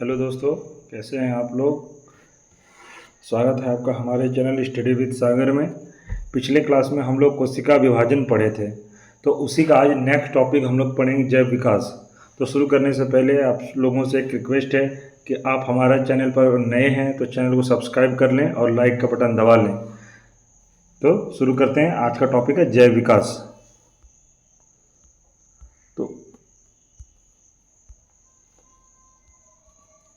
Hello दोस्तों, कैसे हैं आप लोग। स्वागत है आपका हमारे चैनल स्टडी विद सागर में। पिछले क्लास में हम लोग कोशिका विभाजन पढ़े थे, तो उसी का आज नेक्स्ट टॉपिक हम लोग पढ़ेंगे, जैव विकास। तो शुरू करने से पहले आप लोगों से एक रिक्वेस्ट है कि आप हमारा चैनल पर नए हैं तो चैनल को सब्सक्राइब कर लें और लाइक का बटन दबा लें। तो शुरू करते हैं। आज का टॉपिक है जैव विकास। तो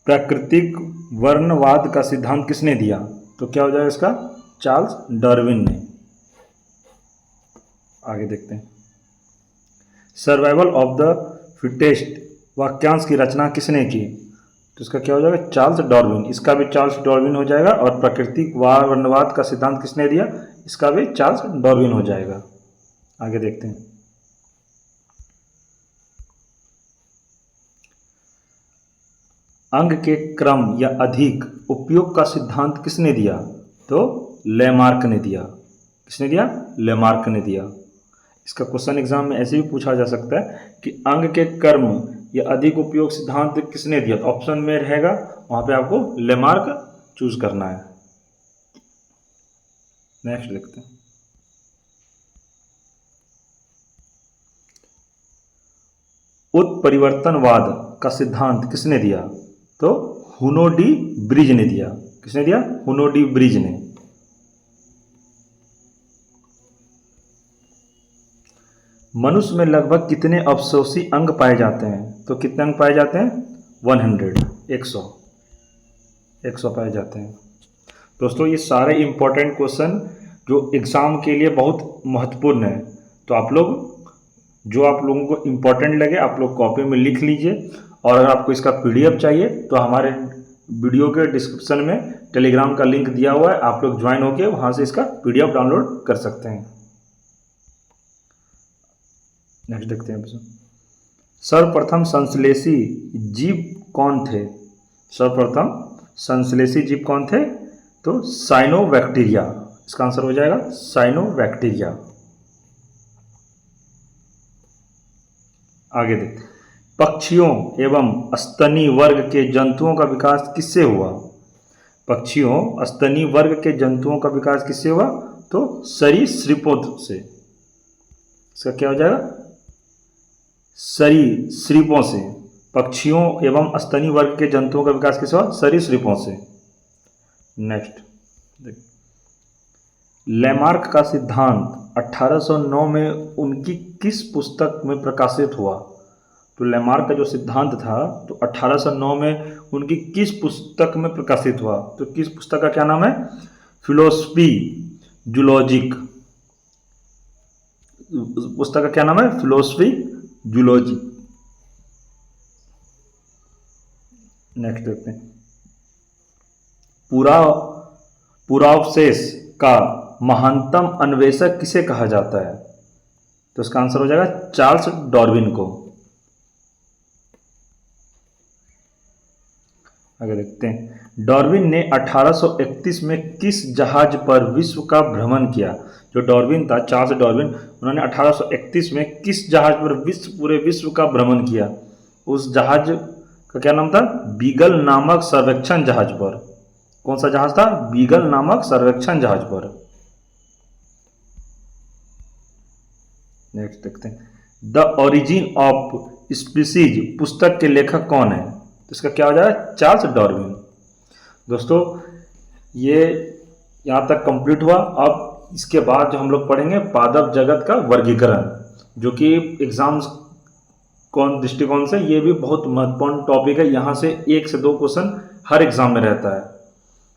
प्राकृतिक वर्णवाद का सिद्धांत किसने दिया? तो क्या हो जाएगा इसका? चार्ल्स डार्विन ने। आगे देखते हैं। सर्वाइवल ऑफ द फिटेस्ट वाक्यांश की रचना किसने की? तो इसका क्या हो जाएगा? Charles Darwin. इसका भी चार्ल्स डार्विन हो जाएगा। और प्राकृतिक वर्णवाद का सिद्धांत किसने दिया? इसका भी चार्ल्स डार्विन हो जाएगा। आगे देखते हैं। अंग के क्रम या अधिक उपयोग का सिद्धांत किसने दिया? तो लेमार्क ने दिया। किसने दिया? लेमार्क ने दिया। इसका क्वेश्चन एग्जाम में ऐसे भी पूछा जा सकता है कि अंग के कर्म या अधिक उपयोग सिद्धांत किसने दिया। तो ऑप्शन में रहेगा, वहां पे आपको लेमार्क चूज करना है। नेक्स्ट देखते हैं। उत्परिवर्तनवाद का सिद्धांत किसने दिया? तो हुनो डी ब्रिज ने दिया। किसने दिया? हुनो डी ब्रिज ने। मनुष्य में लगभग कितने अवशोषी अंग पाए जाते हैं? तो कितने अंग पाए जाते हैं? 100 100 पाए जाते हैं। दोस्तों, ये सारे इंपॉर्टेंट क्वेश्चन जो एग्जाम के लिए बहुत महत्वपूर्ण है, तो आप लोग जो आप लोगों को इम्पोर्टेंट लगे आप लोग कॉपी में लिख लीजिए। और अगर आपको इसका पीडीएफ चाहिए तो हमारे वीडियो के डिस्क्रिप्शन में टेलीग्राम का लिंक दिया हुआ है, आप लोग ज्वाइन होकर वहां से इसका पीडीएफ डाउनलोड कर सकते हैं। नेक्स्ट देखते हैं। सर्वप्रथम संश्लेषी जीव कौन थे? सर्वप्रथम संश्लेषी जीव कौन थे? तो साइनोबैक्टीरिया। इसका आंसर हो जाएगा साइनोबैक्टीरिया। आगे देखते हैं। पक्षियों एवं स्तनी वर्ग के जंतुओं का विकास किससे हुआ? पक्षियों स्तनी वर्ग के जंतुओं का विकास किससे हुआ? तो सरीसृपों से। इसका क्या हो जाएगा? सरीसृपों से। पक्षियों एवं स्तनी वर्ग के जंतुओं का विकास किससे हुआ? सरीसृपों से। नेक्स्ट, लेमार्क का सिद्धांत 1809 में उनकी किस पुस्तक में प्रकाशित हुआ? तो लेमार्क का जो सिद्धांत था तो 1809 में उनकी किस पुस्तक में प्रकाशित हुआ? तो किस पुस्तक का क्या नाम है? Philosophy zoologic. पुस्तक का क्या नाम है? Philosophy zoology. नेक्स्ट देखते हैं। पुरावशेष का महानतम अन्वेषक किसे कहा जाता है? तो इसका आंसर हो जाएगा चार्ल्स डार्विन को। आगे देखते हैं। डार्विन ने 1831 में किस जहाज पर विश्व का भ्रमण किया? जो डार्विन था, चार्ल्स डार्विन, उन्होंने 1831 में किस जहाज पर पूरे विश्व का भ्रमण किया? उस जहाज का क्या नाम था? बीगल नामक सर्वेक्षण जहाज पर। कौन सा जहाज था? बीगल नामक सर्वेक्षण जहाज पर। नेक्स्ट देखते हैं। द ओरिजिन ऑफ स्पीसीज पुस्तक के लेखक कौन है? तो इसका क्या हो जाएगा? Charles Darwin. दोस्तों, ये यहाँ तक कंप्लीट हुआ। अब इसके बाद जो हम लोग पढ़ेंगे पादप जगत का वर्गीकरण, जो कि एग्जाम्स कौन दृष्टिकोण से ये भी बहुत महत्वपूर्ण टॉपिक है। यहाँ से 1 से 2 क्वेश्चन हर एग्जाम में रहता है।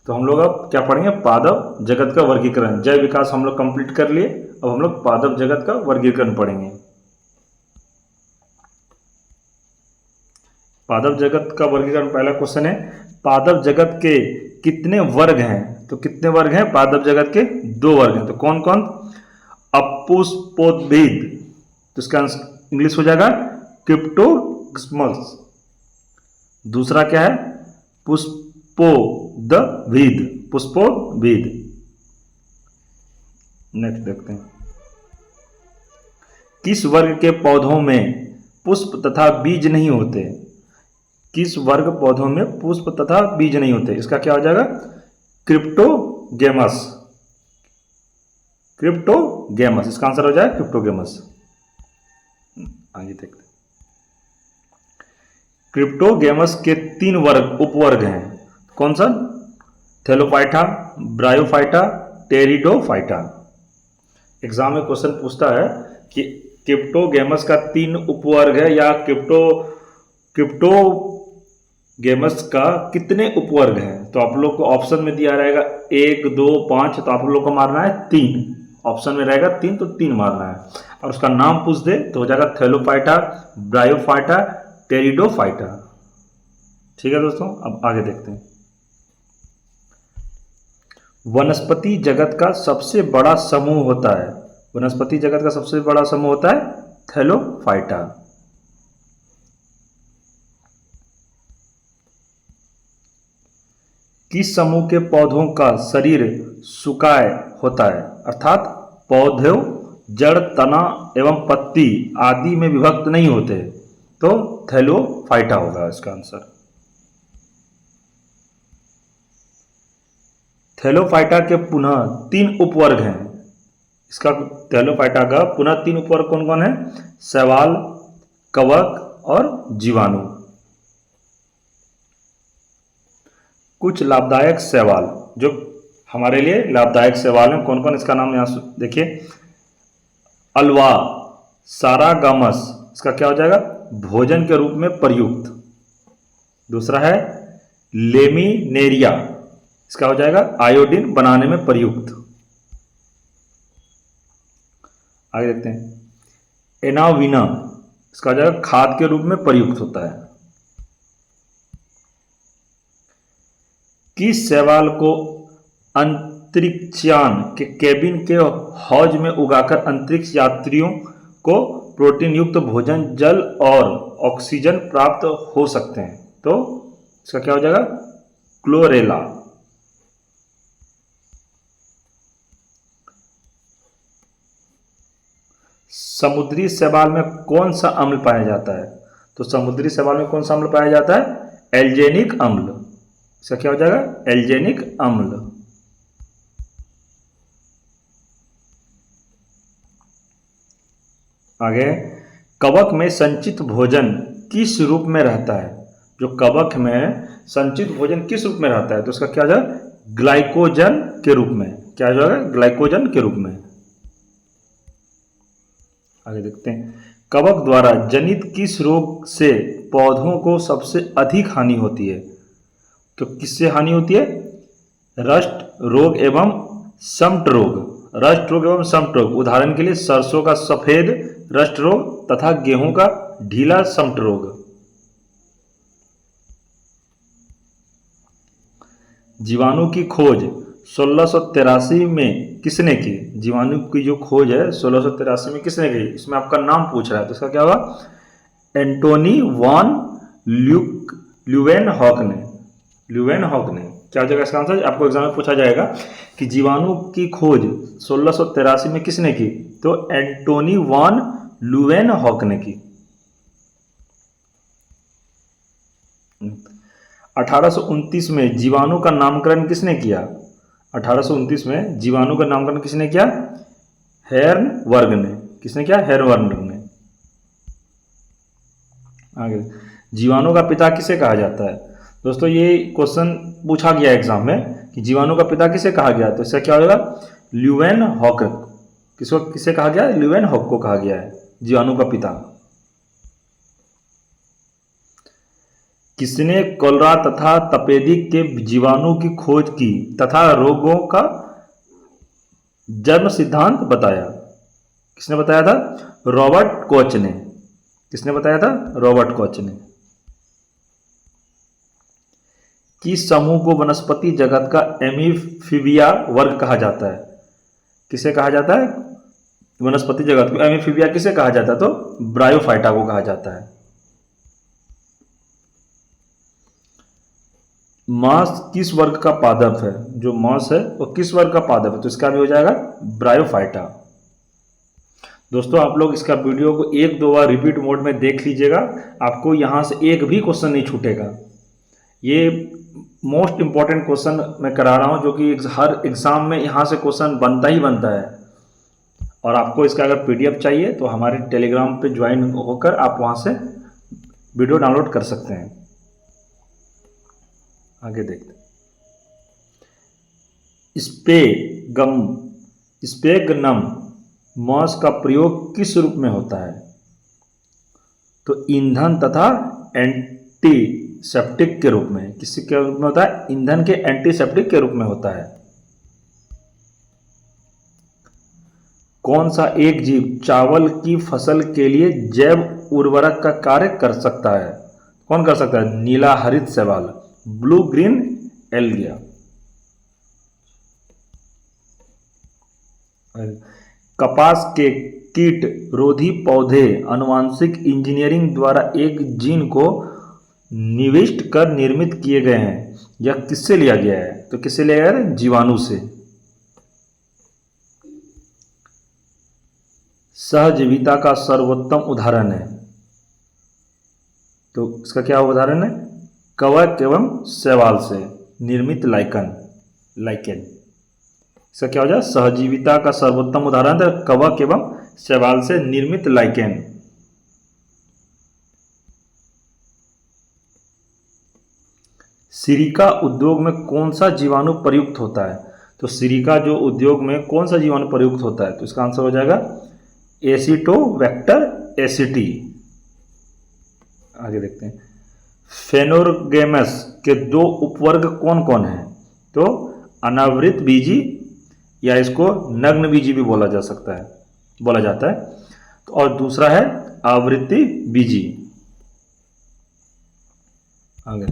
तो हम लोग अब क्या पढ़ेंगे? पादप जगत का वर्गीकरण। जैव विकास हम लोग कंप्लीट कर लिए, अब हम लोग पादप जगत का वर्गीकरण पढ़ेंगे। पादप जगत का वर्गीकरण, पहला क्वेश्चन है, पादप जगत के कितने वर्ग हैं? तो कितने वर्ग हैं? पादप जगत के 2 वर्ग हैं। तो कौन कौन? अपुष्पोद्भिद, तो इसका इंग्लिश हो जाएगा क्रिप्टोगम्स। दूसरा क्या है? पुष्पोद्भिद, पुष्पोद्भिद। नेक्स्ट देखते हैं। किस वर्ग के पौधों में पुष्प तथा बीज नहीं होते? किस वर्ग पौधों में पुष्प तथा बीज नहीं होते? इसका क्या हो जाएगा? क्रिप्टोगेमस। क्रिप्टोगेमस इसका आंसर हो जाएगा क्रिप्टोगेमस। आगे देखते हैं। क्रिप्टोगेमस के 3 वर्ग उपवर्ग हैं। कौन सा? Thallophyta, bryophyta, pteridophyta. एग्जाम में क्वेश्चन पूछता है कि क्रिप्टोगेमस का 3 उपवर्ग है या क्रिप्टोगेमस का कितने उपवर्ग हैं? तो आप लोग को ऑप्शन में दिया रहेगा 1, 2, 5, तो आप लोग को मारना है 3। ऑप्शन में रहेगा 3, तो 3 मारना है। और उसका नाम पूछ दे तो हो जाएगा थैलोफाइटा, ब्रायोफाइटा, टेरिडोफाइटा। ठीक है दोस्तों, अब आगे देखते हैं। वनस्पति जगत का सबसे बड़ा समूह होता है। वनस्पति जगत का सबसे बड़ा समूह होता है थैलोफाइटा। किस समूह के पौधों का शरीर सुकाय होता है? अर्थात पौधों जड़, तना एवं पत्ती आदि में विभक्त नहीं होते, तो थैलोफाइटा होगा इसका आंसर। थैलोफाइटा के पुनः 3 उपवर्ग हैं। इसका थैलोफाइटा का पुनः 3 उपवर्ग कौन कौन है? शैवाल, कवक और जीवाणु। कुछ लाभदायक शैवाल जो हमारे लिए लाभदायक शैवाल हैं कौन कौन? इसका नाम यहां देखिए। अल्वा, सारागामस, इसका क्या हो जाएगा? भोजन के रूप में प्रयुक्त। दूसरा है लेमिनेरिया, इसका हो जाएगा आयोडीन बनाने में प्रयुक्त। आगे देखते हैं। एनाविना, इसका हो जाएगा खाद के रूप में प्रयुक्त होता है। किस शैवाल को अंतरिक्षयान के केबिन के हौज में उगाकर अंतरिक्ष यात्रियों को प्रोटीन युक्त भोजन, जल और ऑक्सीजन प्राप्त हो सकते हैं? तो इसका क्या हो जाएगा? क्लोरेला। समुद्री शैवाल में कौन सा अम्ल पाया जाता है? तो समुद्री शैवाल में कौन सा अम्ल पाया जाता है? एल्जेनिक अम्ल। इसका क्या हो जाएगा? एल्जेनिक अम्ल। आगे, कवक में संचित भोजन किस रूप में रहता है? जो कवक में संचित भोजन किस रूप में रहता है? तो उसका क्या हो जाएगा? ग्लाइकोजन के रूप में। क्या हो जाएगा? ग्लाइकोजन के रूप में। आगे देखते हैं। कवक द्वारा जनित किस रोग से पौधों को सबसे अधिक हानि होती है? तो किससे हानि होती है? रस्ट रोग एवं समट रोग। रस्ट रोग एवं समट रोग, उदाहरण के लिए सरसों का सफेद रस्ट रोग तथा गेहूं का ढीला समट रोग। जीवाणु की खोज 1683 में किसने की? जीवाणु की जो खोज है 1683 में किसने की? इसमें आपका नाम पूछ रहा है, तो इसका क्या होगा? एंटोनी वॉन ल्यूवेनहॉक ने। ल्यूवेनहॉक ने। क्या हो जाएगा इसका आंसर? आपको एग्जाम में पूछा जाएगा कि जीवाणु की खोज 1683 में किसने की? तो एंटोनी वॉन ल्यूवेनहॉक ने की। 1829 में जीवाणु का नामकरण किसने किया? 1829 में जीवाणु का नामकरण किसने किया? हेर्नबर्ग ने। किसने किया? हेर्नबर्ग ने। आगे, जीवाणु का पिता किसे कहा जाता है? दोस्तों ये क्वेश्चन पूछा गया एग्जाम में कि जीवाणु का पिता किसे कहा गया, तो इसका क्या होगा? ल्यूवेनहॉक। किसको किसे कहा गया? ल्यूवेनहॉक को कहा गया है जीवाणु का पिता। किसने कोलेरा तथा तपेदिक के जीवाणु की खोज की तथा रोगों का जन्म सिद्धांत बताया? किसने बताया था? रॉबर्ट कोच ने। किसने बताया था? रॉबर्ट कोच ने। किस समूह को वनस्पति जगत का एमीफीबिया वर्ग कहा जाता है? किसे कहा जाता है? वनस्पति जगत को एमीफीबिया किसे कहा जाता है? तो ब्रायोफाइटा को कहा जाता है। मांस किस वर्ग का पादप है? जो मांस है वो किस वर्ग का पादप है? तो इसका भी हो जाएगा ब्रायोफाइटा। दोस्तों आप लोग इसका वीडियो को एक दो बार रिपीट मोड में देख लीजिएगा, आपको यहाँ से एक भी क्वेश्चन नहीं छूटेगा। ये मोस्ट इम्पॉर्टेंट क्वेश्चन मैं करा रहा हूँ, जो कि हर एग्ज़ाम में यहाँ से क्वेश्चन बनता ही बनता है। और आपको इसका अगर पीडीएफ चाहिए तो हमारे टेलीग्राम पे ज्वाइन होकर आप वहाँ से वीडियो डाउनलोड कर सकते हैं। आगे देखते हैं। स्पेगनम मॉस का प्रयोग किस रूप में होता है? तो ईंधन तथा एंटीसेप्टिक के रूप में। किसी के रूप में होता है? ईंधन के एंटीसेप्टिक के रूप में होता है। कौन सा एक जीव चावल की फसल के लिए जैव उर्वरक का कार्य कर सकता है? कौन कर सकता है? नीला हरित शैवाल, ब्लू ग्रीन एल्गिया। कपास के कीट रोधी पौधे आनुवांशिक इंजीनियरिंग द्वारा एक जीन को निविष्ट कर निर्मित किए गए हैं। यह किससे लिया गया है? तो किससे लिया गया है? जीवाणु से। सहजीविता का सर्वोत्तम उदाहरण है, तो इसका क्या उदाहरण है? कवक एवं शैवाल से निर्मित लाइकेन। इसका क्या हो जाए? सहजीविता का सर्वोत्तम उदाहरण है कवक एवं शैवाल से निर्मित लाइकेन। सिरिका उद्योग में कौन सा जीवाणु प्रयुक्त होता है? तो सिरिका जो उद्योग में कौन सा जीवाणु प्रयुक्त होता है? तो इसका आंसर हो जाएगा एसिटोबैक्टर एसिटी। आगे देखते हैं। फेनोरगेमस के दो उपवर्ग कौन कौन है? तो अनावृत बीजी या इसको नग्न बीजी भी बोला जाता है। तो और दूसरा है आवृत्ति बीजी। आगे,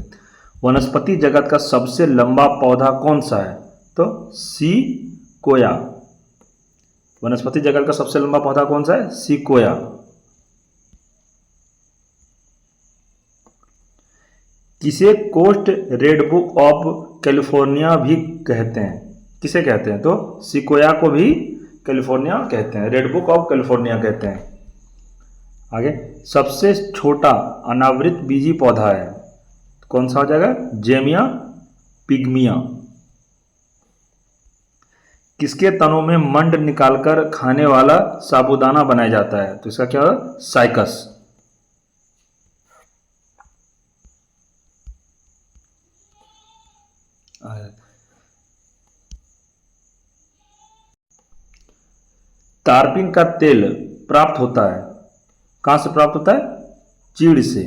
वनस्पति जगत का सबसे लंबा पौधा कौन सा है? तो सीकोया। वनस्पति जगत का सबसे लंबा पौधा कौन सा है? सीकोया। किसे coast redwood of California भी कहते हैं? किसे कहते हैं? तो सिकोया को भी कैलिफोर्निया कहते हैं, रेड बुक ऑफ कैलिफोर्निया कहते हैं। आगे, सबसे छोटा अनावृत बीजी पौधा है, कौन सा हो जाएगा? जेमिया पिग्मिया। किसके तनों में मंड निकालकर खाने वाला साबूदाना बनाया जाता है? तो इसका क्या होगा? साइकस। तारपीन का तेल प्राप्त होता है, कहाँ से प्राप्त होता है? चीड़ से।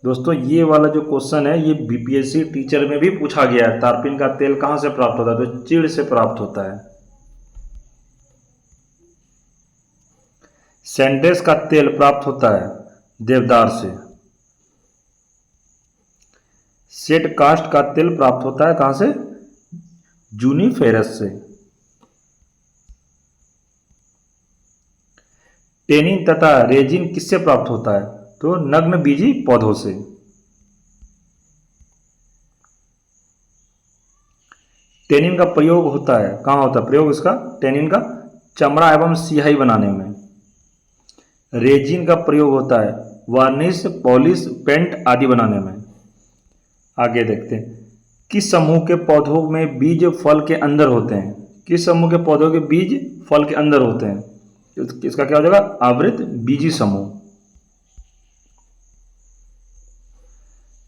दोस्तों ये वाला जो क्वेश्चन है ये बीपीएससी टीचर में भी पूछा गया है। तारपीन का तेल कहाँ से प्राप्त होता है? तो चीड़ से प्राप्त होता है। सैंडेस का तेल प्राप्त होता है देवदार से। सेट कास्ट का तेल प्राप्त होता है कहाँ से? जूनीफेरस से। टेनिन तथा रेजिन किससे प्राप्त होता है? तो नग्न बीजी पौधों से। टेनिन का प्रयोग होता है, कहाँ होता है प्रयोग इसका? टेनिन का चमड़ा एवं स्याही बनाने में। रेजिन का प्रयोग होता है वार्निश, पॉलिश, पेंट आदि बनाने में। आगे देखते हैं। किस समूह के पौधों में बीज फल के अंदर होते हैं? किस समूह के पौधों के बीज फल के अंदर होते हैं? इसका क्या हो जाएगा? आवृत बीजी समूह।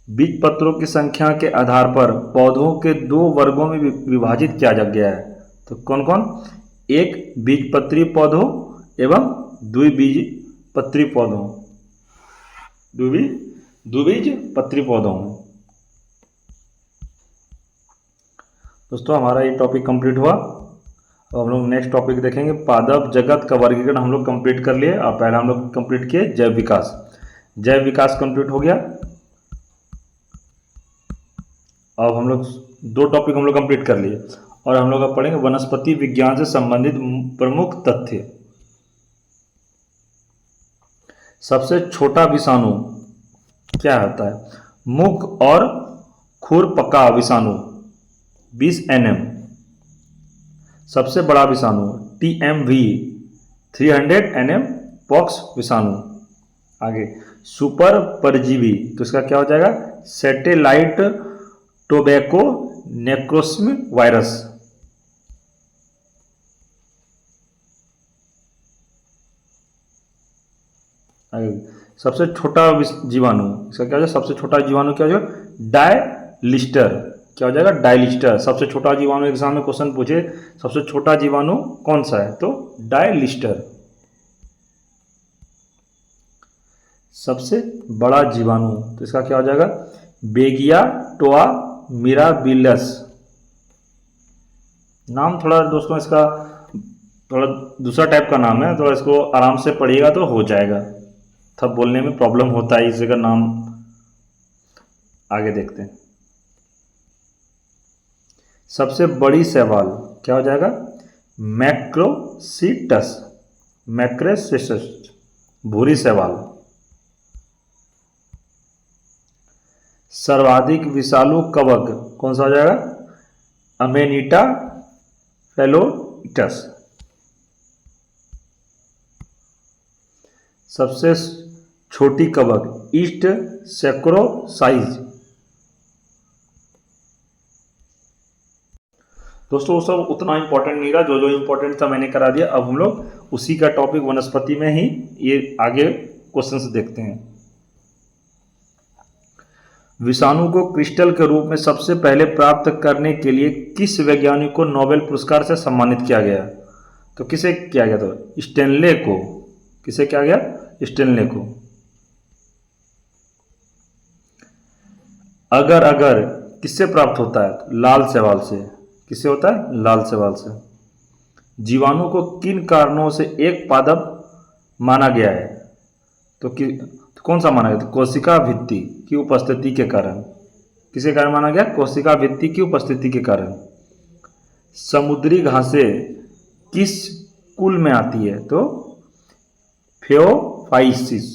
बीज पत्रों की संख्या के आधार पर पौधों के दो वर्गों में विभाजित किया जा गया है, तो कौन कौन? एक बीजपत्री पौधों एवं द्विबीजपत्री पौधों। द्विबीजपत्री पौधों। दोस्तों हमारा ये टॉपिक कंप्लीट हुआ। अब हम लोग नेक्स्ट टॉपिक देखेंगे। पादप जगत का वर्गीकरण हम लोग कंप्लीट कर लिए और पहले हम लोग कंप्लीट किए जैव विकास। जैव विकास कंप्लीट हो गया। अब हम लोग दो टॉपिक हम लोग कंप्लीट कर लिए और हम लोग अब पढ़ेंगे वनस्पति विज्ञान से संबंधित प्रमुख तथ्य। सबसे छोटा विषाणु क्या होता है? मुख और खुरपका विषाणु 20 nm। सबसे बड़ा विषाणु TMV 300 nm पॉक्स विषाणु। आगे सुपर परजीवी, तो इसका क्या हो जाएगा? Satellite tobacco necrosis virus. सबसे छोटा जीवाणु, इसका क्या हो जाएगा? सबसे छोटा जीवाणु क्या हो जाएगा? डायलिस्टर। क्या हो जाएगा? डायलिस्टर। सबसे छोटा जीवाणु, एग्जाम में क्वेश्चन पूछे सबसे छोटा जीवाणु कौन सा है, तो डायलिस्टर। सबसे बड़ा जीवाणु, तो इसका क्या हो जाएगा? बेगिया टोआ मिराबिलस। नाम थोड़ा दोस्तों इसका थोड़ा दूसरा टाइप का नाम है, थोड़ा इसको आराम से पढ़िएगा तो हो जाएगा, तब बोलने में प्रॉब्लम होता है इस जगह नाम। आगे देखते हैं। सबसे बड़ी शैवाल क्या हो जाएगा? मैक्रोसीटस, मैक्रोसिटस, भूरी शैवाल। सर्वाधिक विषालु कवक कौन सा हो जाएगा? अमेनिटा फेलोइटस। सबसे छोटी कवक ईस्ट सैक्रोसाइज। दोस्तों वो सब उतना इंपॉर्टेंट नहीं रहा, जो जो इंपॉर्टेंट था मैंने करा दिया। अब हम लोग उसी का टॉपिक वनस्पति में ही ये आगे क्वेश्चंस देखते हैं। विषाणु को क्रिस्टल के रूप में सबसे पहले प्राप्त करने के लिए किस वैज्ञानिक को नोबेल पुरस्कार से सम्मानित किया गया? तो किसे किया गया? तो स्टेनले को। किसे किया गया? स्टेनले को। अगर अगर किससे प्राप्त होता है? लाल शैवाल से। किससे होता है? लाल शैवाल से। जीवाणु को किन कारणों से एक पादप माना गया है? तो कौन सा माना गया? तो कोशिका भित्ति की उपस्थिति के कारण। किसे कारण माना गया? कोशिका भित्ति की उपस्थिति के कारण। समुद्री घासें किस कुल में आती है? तो फेओफाइसिस,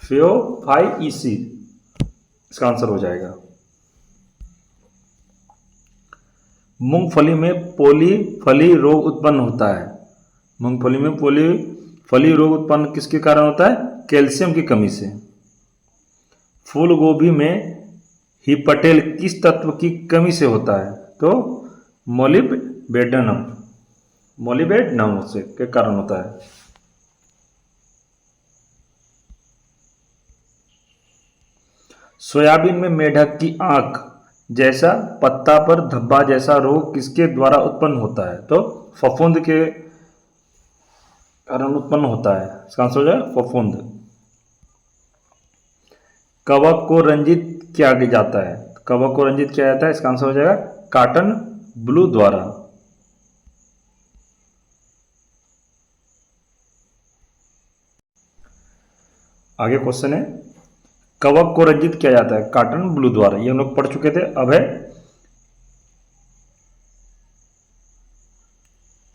फेओफाइसिस इसका आंसर हो जाएगा। मूंगफली में फली रोग उत्पन्न होता है। मूंगफली में फली रोग उत्पन्न किसके कारण होता है? कैल्शियम की कमी से। फूल गोभी में हिपटेल किस तत्व की कमी से होता है? तो मोलिब्डेनम, मोलिब्डेनम से के कारण होता है। सोयाबीन में मेढक की आंख जैसा पत्ता पर धब्बा जैसा रोग किसके द्वारा उत्पन्न होता है? तो फफूंद के कारण उत्पन्न होता है। इसका आंसर हो जाएगा फफूंद। कवक को रंजित किया जाता है। कवक को रंजित किया जाता है, इसका आंसर हो जाएगा कॉटन ब्लू द्वारा। आगे क्वेश्चन है, कवक को रंजित किया जाता है कॉटन ब्लू द्वारा। ये हम लोग पढ़ चुके थे। अब है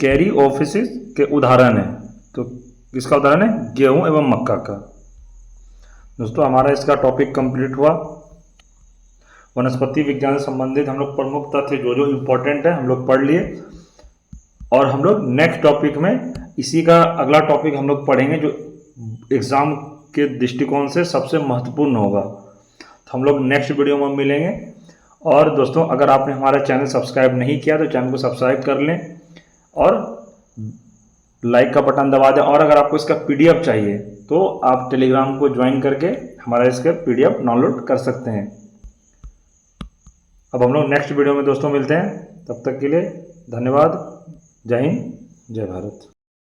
कैरीओफिसिस के उदाहरण है। तो किसका उदाहरण है? गेहूं एवं मक्का का। दोस्तों हमारा इसका टॉपिक कंप्लीट हुआ। वनस्पति विज्ञान से संबंधित हम लोग प्रमुख तथ्य जो जो इम्पोर्टेंट है हम लोग पढ़ लिए, और हम लोग नेक्स्ट टॉपिक में इसी का अगला टॉपिक हम लोग पढ़ेंगे जो एग्ज़ाम के दृष्टिकोण से सबसे महत्वपूर्ण होगा। तो हम लोग नेक्स्ट वीडियो में मिलेंगे। और दोस्तों अगर आपने हमारा चैनल सब्सक्राइब नहीं किया तो चैनल को सब्सक्राइब कर लें और लाइक का बटन दबा दें। और अगर आपको इसका पीडीएफ चाहिए तो आप टेलीग्राम को ज्वाइन करके हमारा इसका पीडीएफ डाउनलोड कर सकते हैं। अब हम लोग नेक्स्ट वीडियो में दोस्तों मिलते हैं। तब तक के लिए धन्यवाद। जय हिंद, जय भारत।